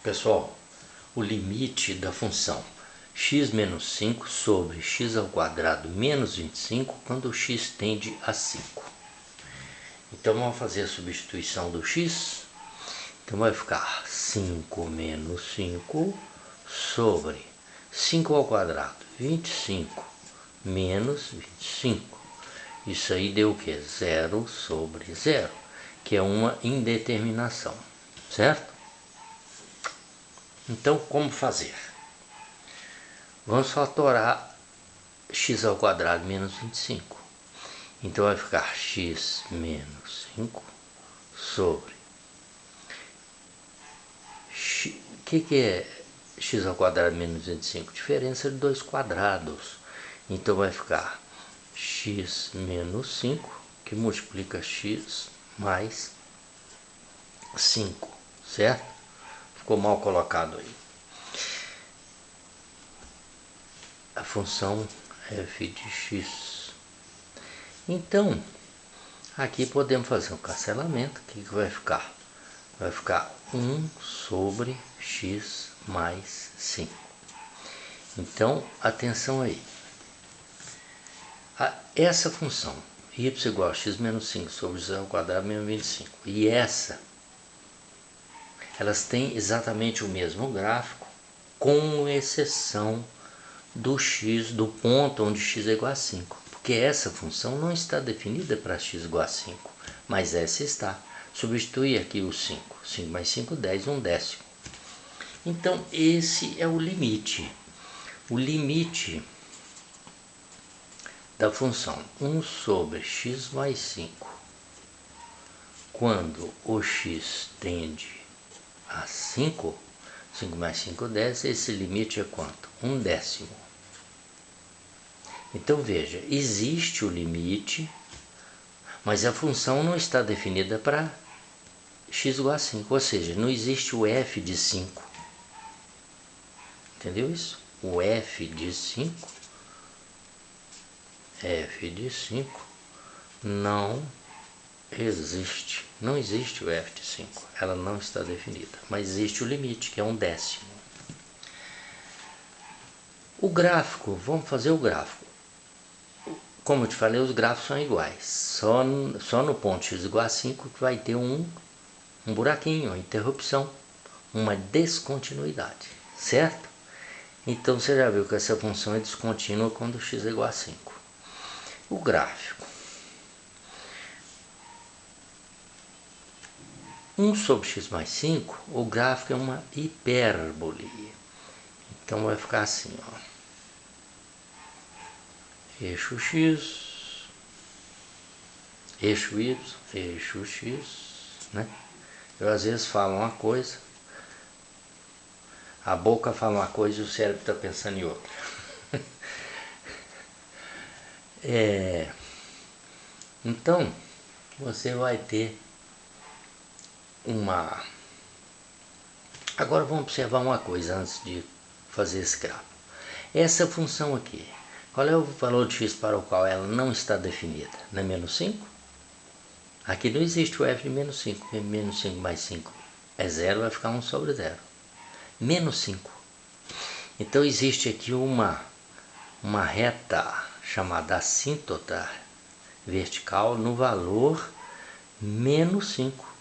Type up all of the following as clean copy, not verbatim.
Pessoal, o limite da função x menos 5 sobre x ao quadrado menos 25 quando o x tende a 5. Então vamos fazer a substituição do x. Então vai ficar 5 menos 5 sobre 5 ao quadrado, 25 menos 25. Isso aí deu o que? 0 sobre 0, que é uma indeterminação, certo? Então, como fazer? Vamos fatorar x ao quadrado menos 25. Então vai ficar x menos 5 sobre... O que é x ao quadrado menos 25? Diferença de dois quadrados. Então vai ficar x menos 5, que multiplica x mais 5, certo? Ficou mal colocado aí. A função f de x. Então, aqui podemos fazer um cancelamento. O que vai ficar? Vai ficar 1 sobre x mais 5. Então, atenção aí. Essa função, y igual a x menos 5 sobre x ao quadrado menos 25, e essa, elas têm exatamente o mesmo gráfico, com exceção do x, do ponto onde x é igual a 5. Porque essa função não está definida para x igual a 5, mas essa está. Substitui aqui o 5. 5 mais 5, 10, 1/10. Então, esse é o limite. O limite da função 1 sobre x mais 5, quando o x tende a 5, 5 mais 5, 10, esse limite é quanto? 1/10. Então veja, existe o limite, mas a função não está definida para x igual a 5, ou seja, não existe o f de 5. Entendeu isso? O f de 5, não existe. Não existe o f de 5, ela não está definida, mas existe o limite, que é 1/10. O gráfico, vamos fazer o gráfico. Como eu te falei, os gráficos são iguais. Só no ponto x igual a 5 que vai ter um buraquinho, uma interrupção, uma descontinuidade, certo? Então você já viu que essa função é descontínua quando x é igual a 5. O gráfico. 1 sobre x mais 5, o gráfico é uma hipérbole. Então vai ficar assim, ó. Eixo x, eixo y, eixo x, né? Eu às vezes falo uma coisa, a boca fala uma coisa e o cérebro está pensando em outra. Então, você vai ter uma... Agora vamos observar uma coisa antes de fazer esse gráfico. Essa função aqui, qual é o valor de x para o qual ela não está definida? Não é menos 5? Aqui não existe o f de menos 5, porque menos 5 mais 5 é 0, vai ficar 1 sobre 0. Menos 5. Então existe aqui uma reta chamada assíntota vertical no valor menos 5.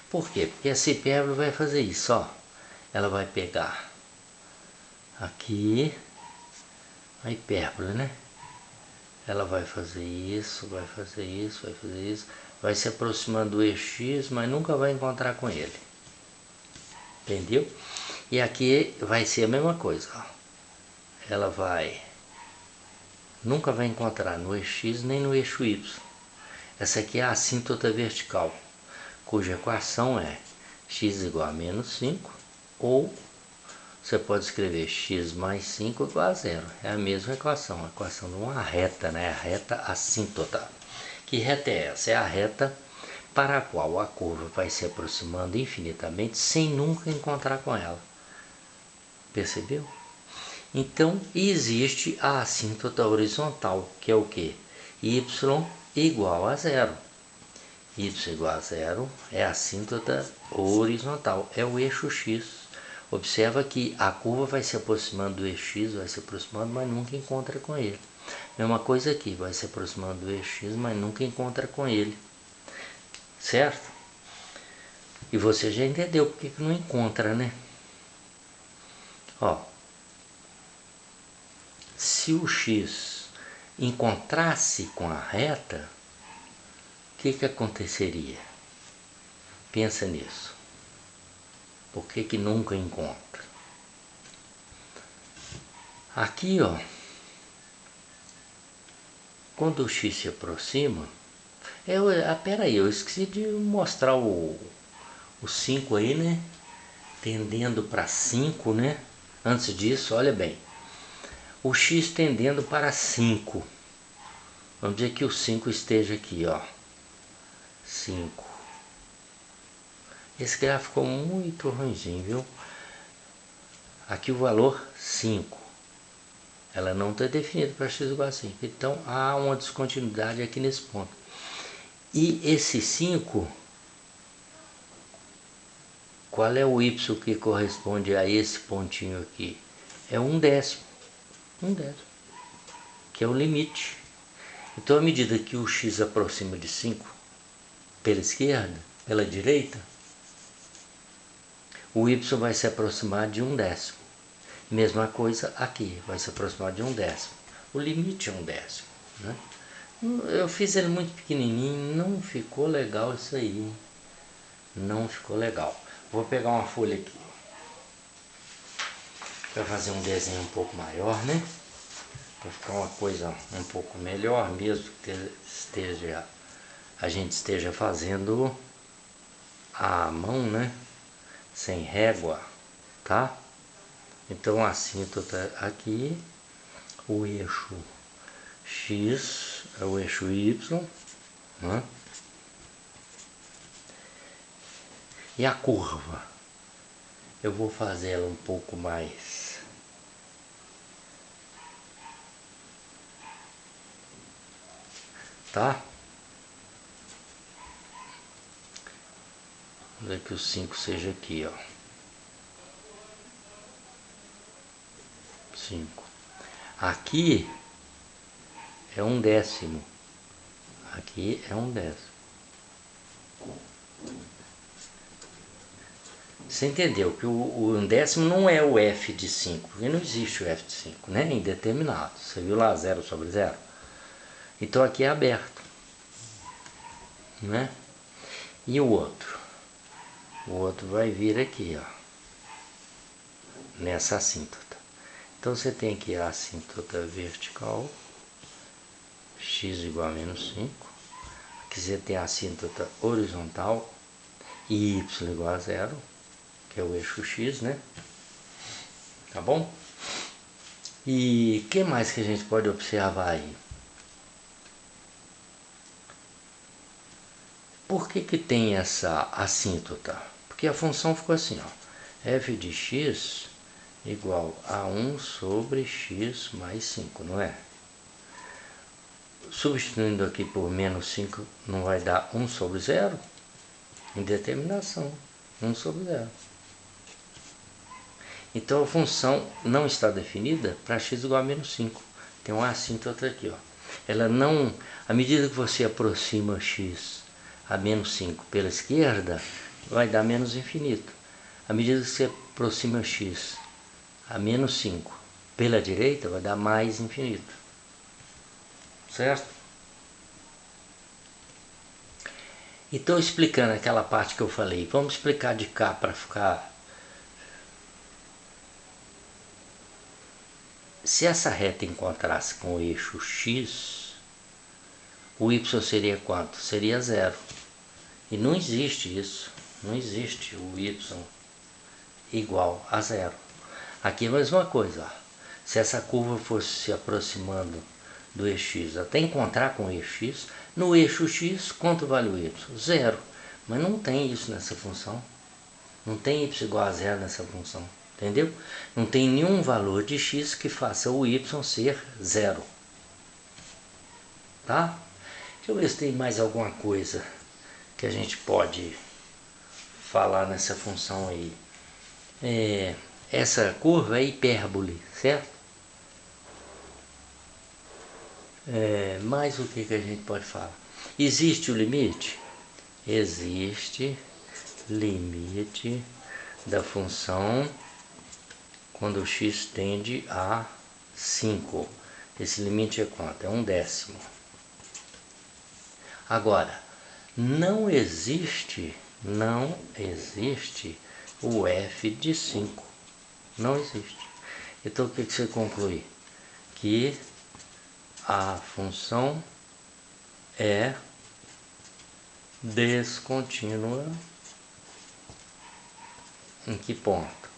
Por quê? Porque essa hipérbole vai fazer isso, ó. Ela vai pegar aqui a hipérbole, né? Ela vai fazer isso, vai fazer isso, vai fazer isso, vai se aproximando do eixo x, mas nunca vai encontrar com ele. Entendeu? E aqui vai ser a mesma coisa, ó. Ela nunca vai encontrar no eixo x nem no eixo y. Essa aqui é a assíntota vertical, cuja equação é x igual a menos 5, ou você pode escrever x mais 5 igual a 0. É a mesma equação, a equação de uma reta, né? A reta assíntota. Que reta é essa? É a reta para a qual a curva vai se aproximando infinitamente sem nunca encontrar com ela. Percebeu? Então, existe a assíntota horizontal, que é o quê? Y igual a 0. y igual a zero é a assíntota horizontal, é o eixo x. Observa que a curva vai se aproximando do eixo x, vai se aproximando, mas nunca encontra com ele. Mesma coisa aqui, vai se aproximando do eixo x, mas nunca encontra com ele. Certo? E você já entendeu porque que não encontra, né? Ó, se o x encontrasse com a reta, o que aconteceria? Pensa nisso. Por que nunca encontra? Aqui, ó, quando o x se aproxima, peraí, eu esqueci de mostrar o 5 aí, né? Tendendo para 5, né? Antes disso, olha bem. O x tendendo para 5. Vamos dizer que o 5 esteja aqui, ó. 5. Esse gráfico ficou muito ruimzinho, viu? Aqui o valor 5. Ela não está definida para x igual a 5. Então há uma descontinuidade aqui nesse ponto. E esse 5, qual é o y que corresponde a esse pontinho aqui? É 1/10. 1/10. Que é o limite. Então, à medida que o x aproxima de 5 pela esquerda, pela direita, o y vai se aproximar de 1/10. Mesma coisa aqui, vai se aproximar de 1/10. O limite é 1/10, né? Eu fiz ele muito pequenininho, não ficou legal isso aí. Não ficou legal. Vou pegar uma folha aqui para fazer um desenho um pouco maior, né? Para ficar uma coisa um pouco melhor, mesmo que a gente esteja fazendo à mão, né? Sem régua, tá? Então a assíntota aqui, o eixo x é o eixo y, né? E a curva, eu vou fazer ela um pouco mais tá? Vamos ver que o 5 seja aqui, ó. 5. Aqui é 1/10. Aqui é 1/10. Você entendeu que o 1/10 não é o f de 5, porque não existe o f de 5, né? É indeterminado. Você viu lá 0/0? Então aqui é aberto, né? E o outro? O outro vai vir aqui, ó, nessa assíntota. Então você tem aqui a assíntota vertical, x igual a -5. Aqui você tem a assíntota horizontal, y igual a 0, que é o eixo x, né? Tá bom? E o que mais que a gente pode observar aí? Por que tem essa assíntota? Porque a função ficou assim, ó, f de x igual a 1 sobre x mais 5, não é? Substituindo aqui por -5, não vai dar 1 sobre 0? Indeterminação, 1 sobre 0. Então a função não está definida para x igual a -5. Tem uma assíntota aqui, ó. Ela não, à medida que você aproxima x a -5 pela esquerda, vai dar menos infinito. À medida que você aproxima x a -5 pela direita, vai dar mais infinito. Certo? Então, explicando aquela parte que eu falei, vamos explicar de cá para ficar... Se essa reta encontrasse com o eixo x, o y seria quanto? Seria 0. E não existe isso. Não existe o y igual a 0. Aqui é a mesma coisa. Ó. Se essa curva fosse se aproximando do eixo x até encontrar com o eixo x, no eixo x, quanto vale o y? 0. Mas não tem isso nessa função. Não tem y igual a 0 nessa função. Entendeu? Não tem nenhum valor de x que faça o y ser 0. Tá? Deixa eu ver se tem mais alguma coisa que a gente pode falar nessa função aí? Essa curva é hipérbole, certo? Mais o que a gente pode falar? Existe o limite? Existe limite da função quando x tende a 5. Esse limite é quanto? É 1/10. Agora, não existe o f de 5. Não existe. Então o que você conclui? Que a função é descontínua em que ponto?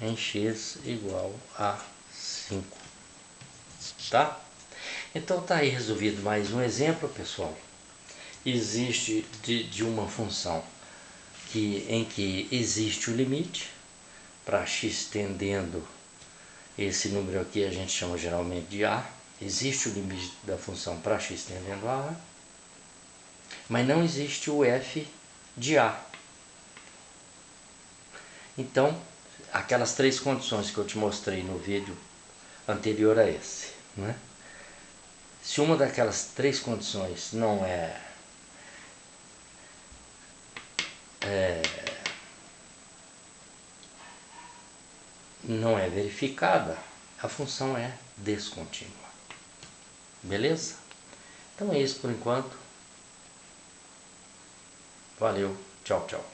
Em x igual a 5. Tá? Então tá aí resolvido mais um exemplo, pessoal. Existe de uma função em que existe o limite para x tendendo, esse número aqui a gente chama geralmente de a. Existe o limite da função para x tendendo a a, mas não existe o f de a. Então, aquelas três condições que eu te mostrei no vídeo anterior a esse, né? Se uma daquelas três condições não é verificada, a função é descontínua. Beleza? Então é isso por enquanto. Valeu, tchau, tchau.